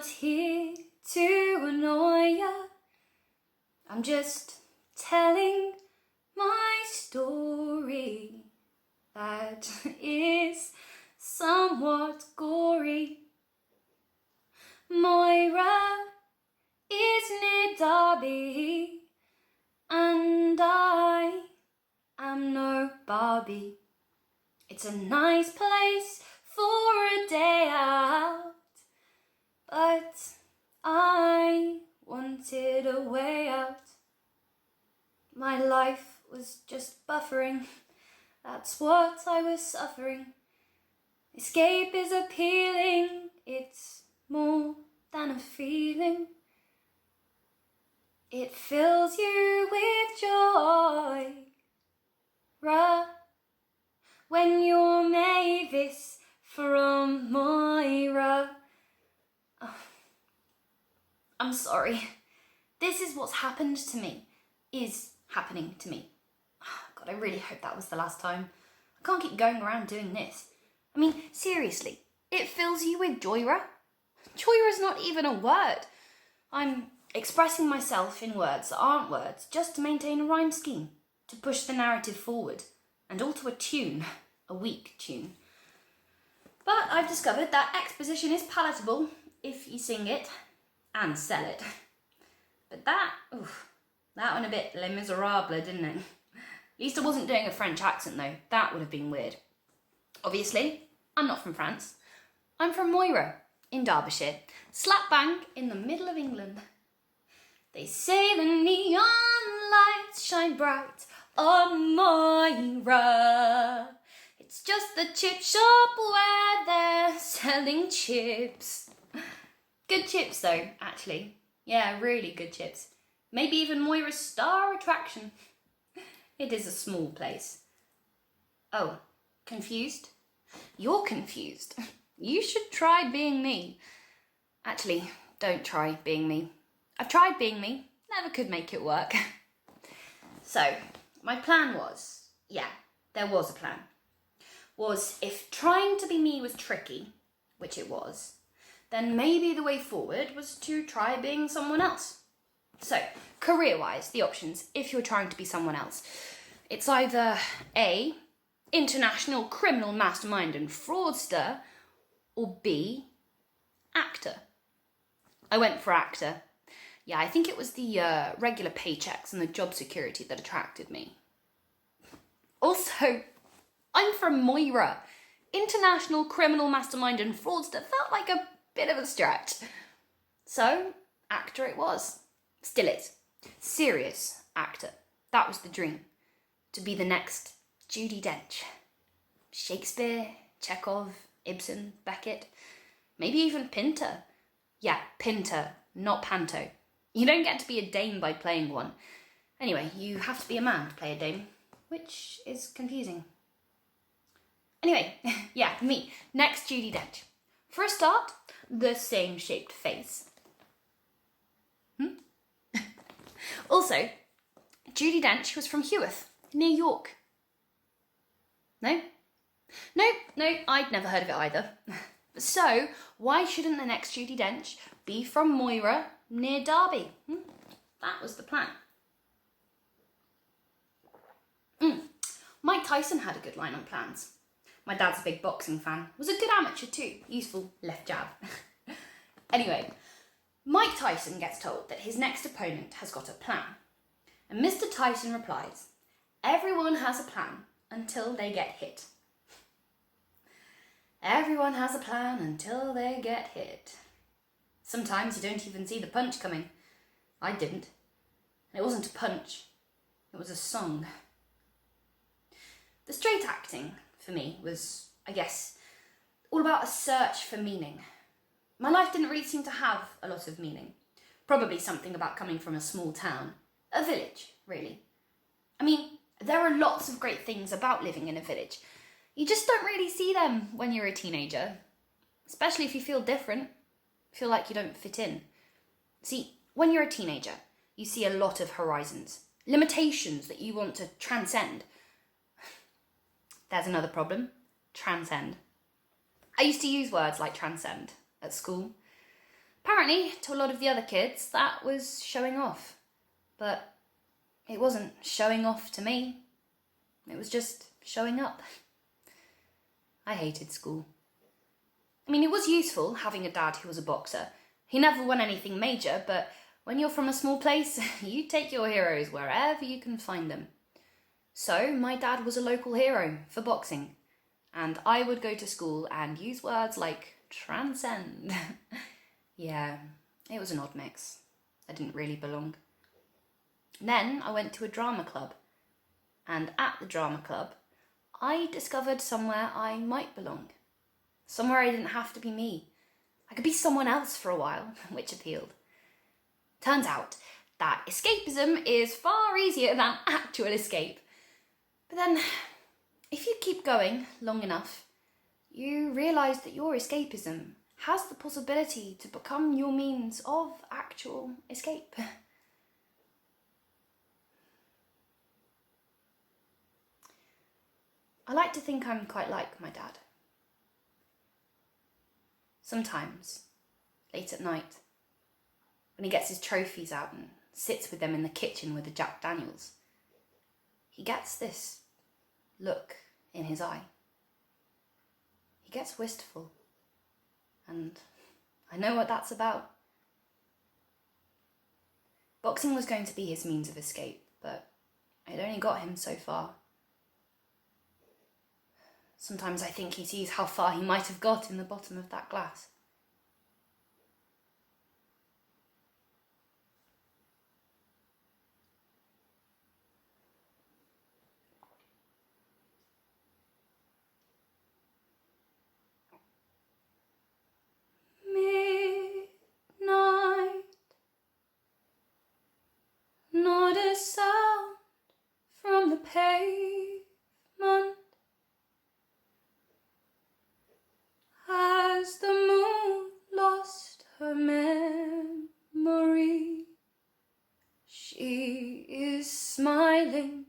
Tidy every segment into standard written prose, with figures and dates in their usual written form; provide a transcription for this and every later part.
not here to annoy ya. I'm just telling my story that is somewhat gory. Moira is near Derby, and I am no Barbie. It's a nice place for a day out, but I wanted a way out. My life was just buffering, that's what I was suffering. Escape is appealing, it's more than a feeling. It fills you with joy, when you're Mavis from Moira. Oh, I'm sorry. This is what's happened to me, is happening to me. God, I really hope that was the last time. I can't keep going around doing this. I mean, seriously, it fills you with joyra? Joyra is not even a word. I'm expressing myself in words that aren't words just to maintain a rhyme scheme, to push the narrative forward, and all to a tune, a weak tune. But I've discovered that exposition is palatable if you sing it and sell it. But that went a bit Les Miserables, didn't it? At least I wasn't doing a French accent though, that would have been weird. Obviously, I'm not from France. I'm from Moira, in Derbyshire, slap bang in the middle of England. They say the neon lights shine bright on Moira. It's just the chip shop where they're selling chips. Good chips though, actually. Yeah, really good chips. Maybe even Moira's star attraction. It is a small place. Oh, confused? You're confused. You should try being me. Actually, don't try being me. I've tried being me, never could make it work. So, my plan was, there was a plan, was if trying to be me was tricky, which it was, then maybe the way forward was to try being someone else. So, career-wise, the options, if you're trying to be someone else, it's either A, international criminal mastermind and fraudster, or B, actor. I went for actor. Yeah, I think it was the regular paychecks and the job security that attracted me. Also, I'm from Moira. International criminal mastermind and fraudster felt like a bit of a stretch. So, actor it was. Still is. Serious actor. That was the dream. To be the next Judi Dench. Shakespeare, Chekhov, Ibsen, Beckett, maybe even Pinter. Yeah, Pinter, not Panto. You don't get to be a dame by playing one. Anyway, you have to be a man to play a dame, which is confusing. Anyway, yeah, me, next Judi Dench. For a start, the same shaped face. Also, Judi Dench was from Heworth, near York. No, I'd never heard of it either. So, why shouldn't the next Judi Dench be from Moira, near Derby? That was the plan. Mike Tyson had a good line on plans. My dad's a big boxing fan. Was a good amateur too. Useful left jab. Anyway, Mike Tyson gets told that his next opponent has got a plan. And Mr. Tyson replies, "Everyone has a plan until they get hit." Everyone has a plan until they get hit. Sometimes you don't even see the punch coming. I didn't. And it wasn't a punch. It was a song. The straight acting, for me, was, I guess, all about a search for meaning. My life didn't really seem to have a lot of meaning. Probably something about coming from a small town. A village, really. I mean, there are lots of great things about living in a village. You just don't really see them when you're a teenager. Especially if you feel different. Feel like you don't fit in. See, when you're a teenager, you see a lot of horizons. Limitations that you want to transcend. There's another problem. Transcend. I used to use words like transcend at school. Apparently, to a lot of the other kids, that was showing off. But it wasn't showing off to me. It was just showing up. I hated school. I mean, it was useful having a dad who was a boxer. He never won anything major, but when you're from a small place, you take your heroes wherever you can find them. So my dad was a local hero for boxing, and I would go to school and use words like transcend. Yeah, it was an odd mix. I didn't really belong. Then I went to a drama club, and at the drama club, I discovered somewhere I might belong. Somewhere I didn't have to be me. I could be someone else for a while, which appealed. Turns out that escapism is far easier than actual escape. But then, if you keep going long enough, you realise that your escapism has the possibility to become your means of actual escape. I like to think I'm quite like my dad. Sometimes, late at night, when he gets his trophies out and sits with them in the kitchen with the Jack Daniels, he gets this look in his eye. He gets wistful, and I know what that's about. Boxing was going to be his means of escape, but it only got him so far. Sometimes I think he sees how far he might have got in the bottom of that glass. Midnight, not a sound from the pavement. Has the moon lost her memory? She is smiling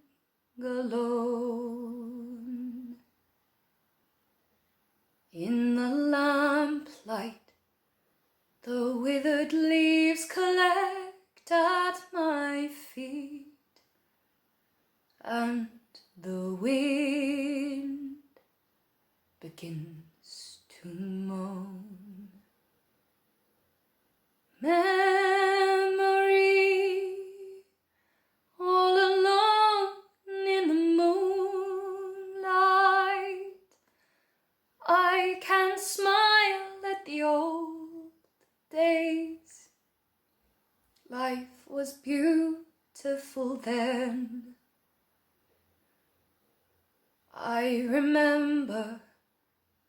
alone. In the lamplight, the withered leaves collect at my feet, and the wind begins to moan. Memory, all alone in the moonlight, I can smile at the old days. Life was beautiful then. I remember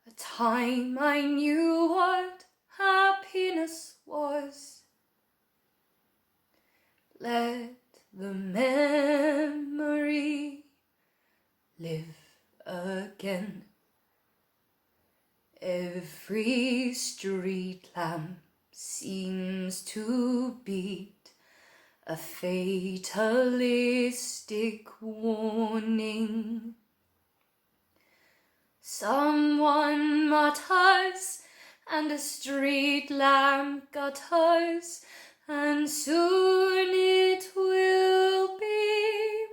a time I knew what happiness was. Let the memory live again. Every street lamp seems to beat a fatalistic warning. Someone mutters, and a street lamp gutters, and soon it will be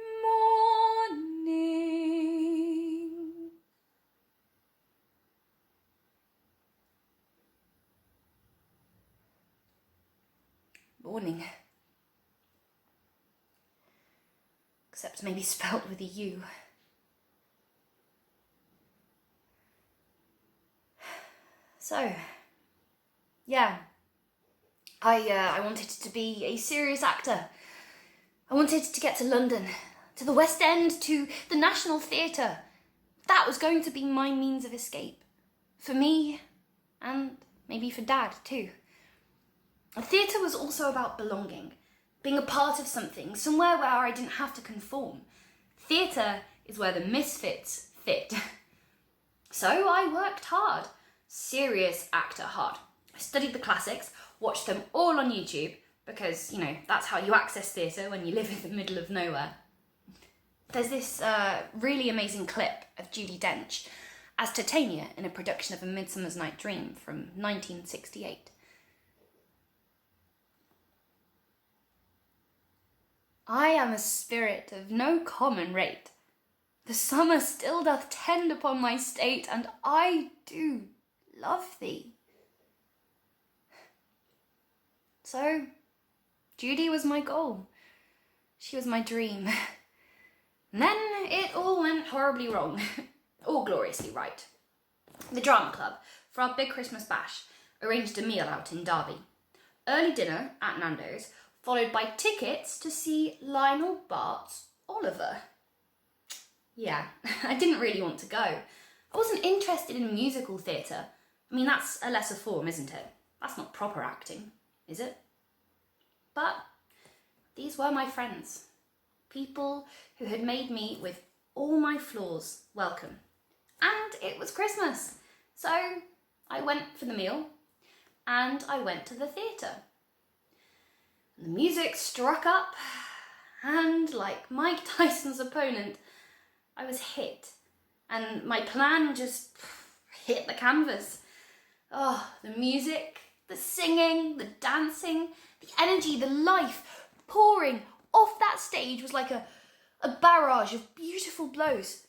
morning. Morning. Except maybe spelt with a U. So, yeah, I wanted to be a serious actor. I wanted to get to London, to the West End, to the National Theatre. That was going to be my means of escape. For me, and maybe for Dad too. Theatre was also about belonging, being a part of something, somewhere where I didn't have to conform. Theatre is where the misfits fit. So I worked hard. Serious actor hard. I studied the classics, watched them all on YouTube, because, that's how you access theatre when you live in the middle of nowhere. There's this really amazing clip of Judi Dench as Titania in a production of A Midsummer's Night Dream from 1968. I am a spirit of no common rate. The summer still doth tend upon my state, and I do love thee. So, Judy was my goal. She was my dream. And then it all went horribly wrong, or gloriously right. The drama club, for our big Christmas bash, arranged a meal out in Derby. Early dinner at Nando's, followed by tickets to see Lionel Bart's Oliver. Yeah, I didn't really want to go. I wasn't interested in musical theatre. I mean, that's a lesser form, isn't it? That's not proper acting, is it? But these were my friends. People who had made me, with all my flaws, welcome. And it was Christmas. So I went for the meal and I went to the theatre. The music struck up and, like Mike Tyson's opponent, I was hit, and my plan just hit the canvas. Oh, the music, the singing, the dancing, the energy, the life pouring off that stage was like a barrage of beautiful blows.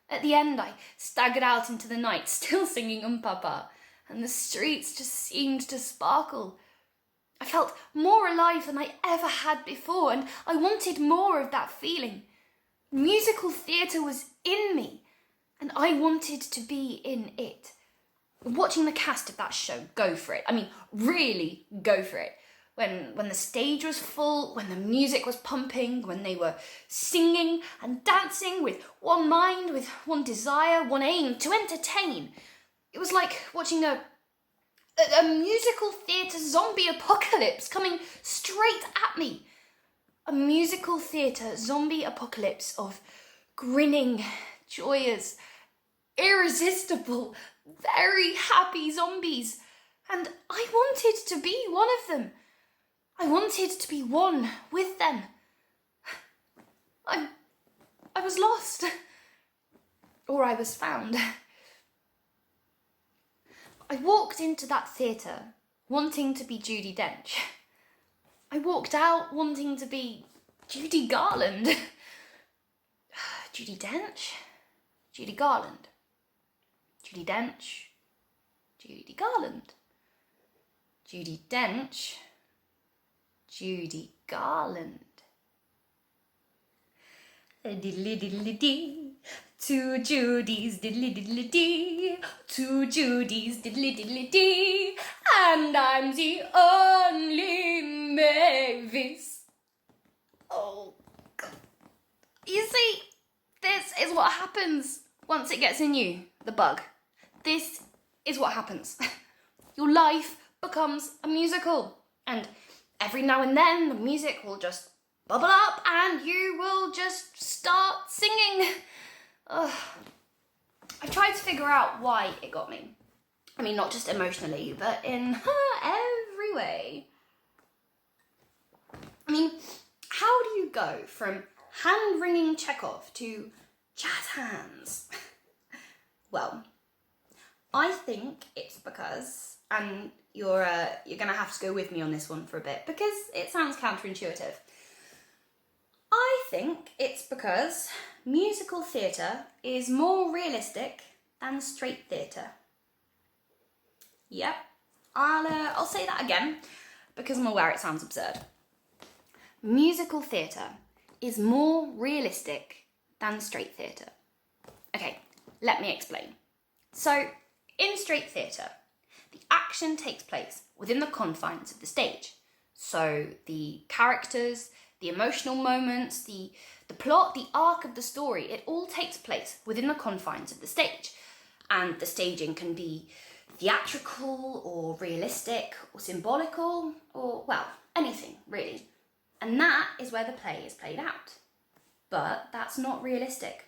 At the end, I staggered out into the night, still singing Papa, and the streets just seemed to sparkle. I felt more alive than I ever had before, and I wanted more of that feeling. Musical theatre was in me, and I wanted to be in it. Watching the cast of that show go for it. I mean, really go for it. When the stage was full, when the music was pumping, when they were singing and dancing with one mind, with one desire, one aim, to entertain. It was like watching a musical theatre zombie apocalypse coming straight at me. A musical theatre zombie apocalypse of grinning, joyous, irresistible, very happy zombies. And I wanted to be one of them. I wanted to be one with them. I was lost. Or I was found. I walked into that theatre wanting to be Judi Dench. I walked out wanting to be Judy Garland. Judi Dench? Judy Garland. Judi Dench. Judy Garland. Judi Dench. Judy Garland. Diddly diddly dee. Two Judys diddly diddly dee. Two Judys diddly diddly dee. And I'm the only Mavis. Oh, God. You see, this is what happens once it gets in you, the bug. This is what happens. Your life becomes a musical, and every now and then the music will just bubble up and you will just start singing. Ugh. I've tried to figure out why it got me. I mean, not just emotionally, but in every way. I mean, how do you go from hand-wringing Chekhov to jazz hands? Well, I think it's because, and you're gonna have to go with me on this one for a bit because it sounds counterintuitive. I think it's because musical theatre is more realistic than straight theatre. Yep, I'll say that again because I'm aware it sounds absurd. Musical theatre is more realistic than straight theatre. Okay, let me explain. So, in straight theatre, the action takes place within the confines of the stage. So the characters, the emotional moments, the plot, the arc of the story, it all takes place within the confines of the stage. And the staging can be theatrical or realistic or symbolical or, well, anything really. And that is where the play is played out. But that's not realistic.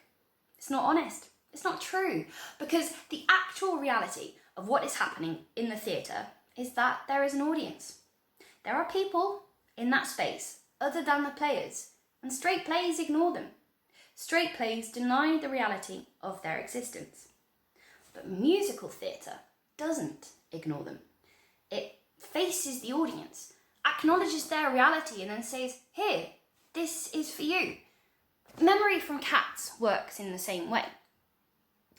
It's not honest. It's not true. Because the actual reality of what is happening in the theatre is that there is an audience. There are people in that space other than the players, and straight plays ignore them. Straight plays deny the reality of their existence. But musical theatre doesn't ignore them. It faces the audience, acknowledges their reality, and then says, here, this is for you. Memory from Cats works in the same way.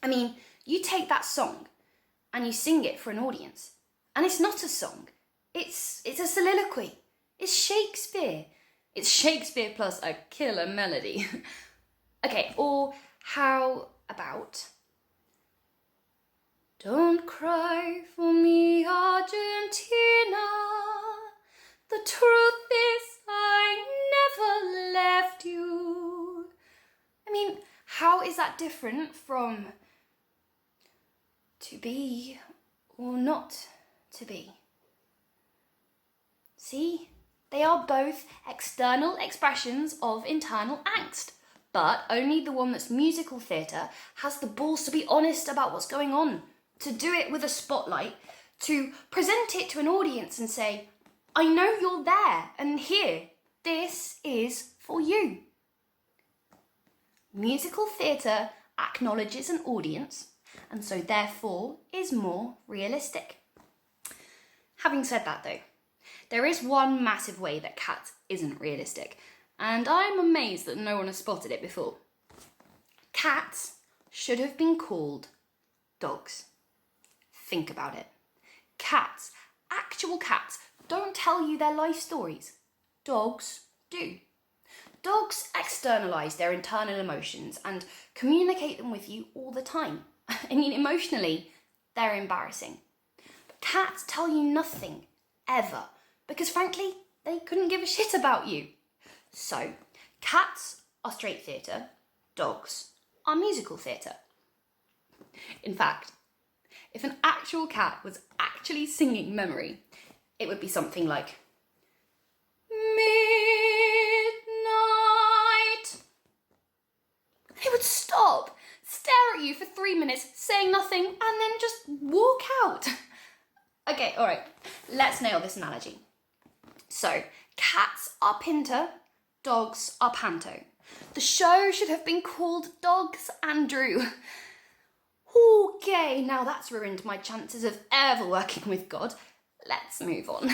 I mean, you take that song and you sing it for an audience, and it's not a song, it's a soliloquy. It's Shakespeare. It's Shakespeare plus a killer melody. Okay, or how about... Don't cry for me, Argentina. The truth is I never left you. I mean, how is that different from to be or not to be? See, they are both external expressions of internal angst, but only the one that's musical theatre has the balls to be honest about what's going on, to do it with a spotlight, to present it to an audience and say, I know you're there and here, this is for you. Musical theatre acknowledges an audience and so therefore is more realistic. Having said that though, there is one massive way that Cats isn't realistic, and I'm amazed that no one has spotted it before. Cats should have been called dogs. Think about it. Cats, actual cats, don't tell you their life stories. Dogs do. Dogs externalise their internal emotions and communicate them with you all the time. I mean, emotionally, they're embarrassing. But cats tell you nothing, ever, because frankly, they couldn't give a shit about you. So, cats are straight theatre, dogs are musical theatre. In fact, if an actual cat was actually singing Memory, it would be something like midnight. They would stop, stare at you for 3 minutes, saying nothing, and then just walk out. Okay, all right, let's nail this analogy. So, cats are Pinter, dogs are Panto. The show should have been called Dogs Andrew. Okay, now that's ruined my chances of ever working with God. Let's move on.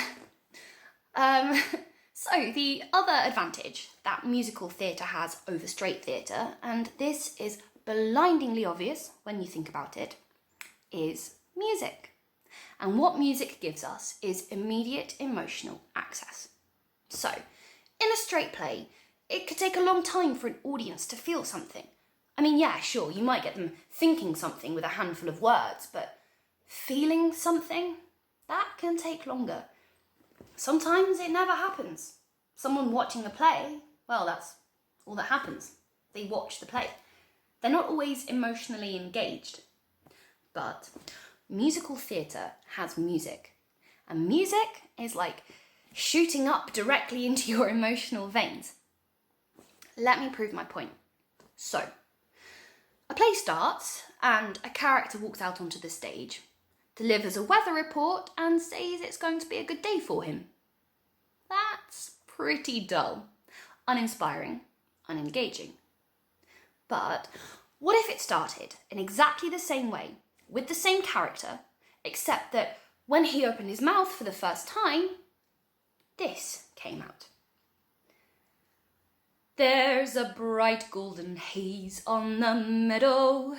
So the other advantage that musical theatre has over straight theatre, and this is blindingly obvious when you think about it, is music. And what music gives us is immediate emotional access. So, in a straight play, it could take a long time for an audience to feel something. I mean, yeah, sure, you might get them thinking something with a handful of words, but feeling something, that can take longer. Sometimes it never happens. Someone watching a play, well, that's all that happens. They watch the play. They're not always emotionally engaged. But musical theatre has music. And music is like shooting up directly into your emotional veins. Let me prove my point. So, a play starts and a character walks out onto the stage, delivers a weather report and says it's going to be a good day for him. That's pretty dull, uninspiring, unengaging. But what if it started in exactly the same way, with the same character, except that when he opened his mouth for the first time, this came out. There's a bright golden haze on the meadow.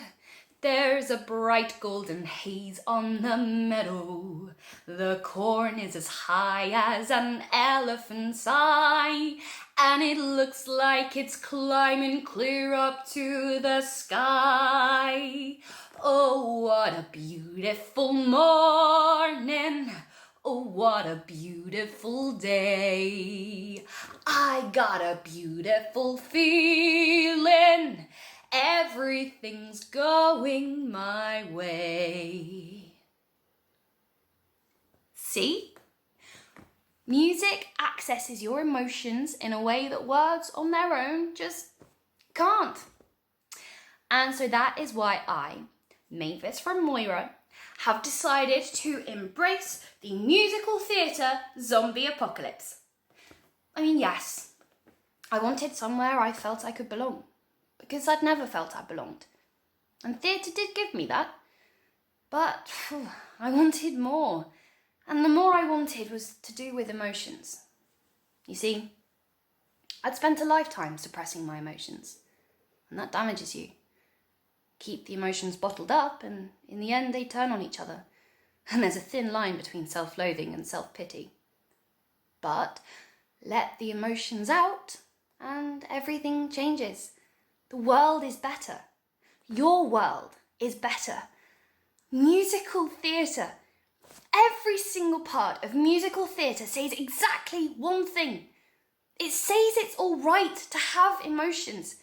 There's a bright golden haze on the meadow. The corn is as high as an elephant's eye, and it looks like it's climbing clear up to the sky. Oh, what a beautiful morning. Oh, what a beautiful day. I got a beautiful feeling. Everything's going my way. See? Music accesses your emotions in a way that words on their own just can't. And so that is why I, Mavis from Moira, have decided to embrace the musical theatre zombie apocalypse. I mean, yes, I wanted somewhere I felt I could belong, because I'd never felt I belonged. And theatre did give me that, but I wanted more. And the more I wanted was to do with emotions. You see, I'd spent a lifetime suppressing my emotions, and that damages you. Keep the emotions bottled up, and in the end they turn on each other, and there's a thin line between self-loathing and self-pity. But let the emotions out, and everything changes. The world is better. Your world is better. Musical theatre. Every single part of musical theatre says exactly one thing. It says it's all right to have emotions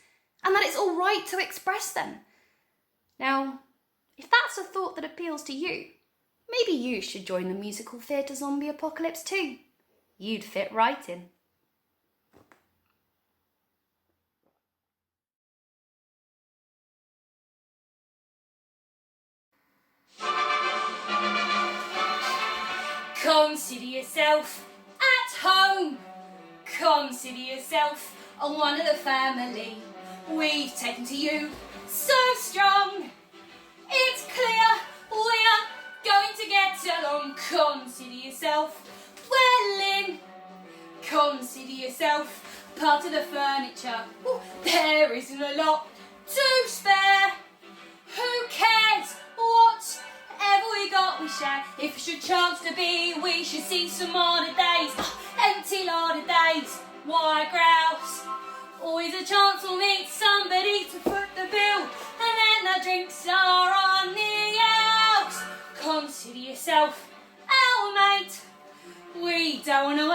and that it's all right to express them. Now, if that's a thought that appeals to you, maybe you should join the musical theatre zombie apocalypse too. You'd fit right in. Consider yourself at home. Consider yourself one of the family. We've taken to you so strong. It's clear we're going to get along. Consider yourself well in. Consider yourself part of the furniture. Ooh, there isn't a lot to spare. Who cares? Whatever we got, we share. If it should chance to be, we should see some harder days. Empty lot of days. Why grouse? Always a chance we'll meet somebody to foot the bill, and then the drinks are on the outs. Consider yourself our mate. We don't want to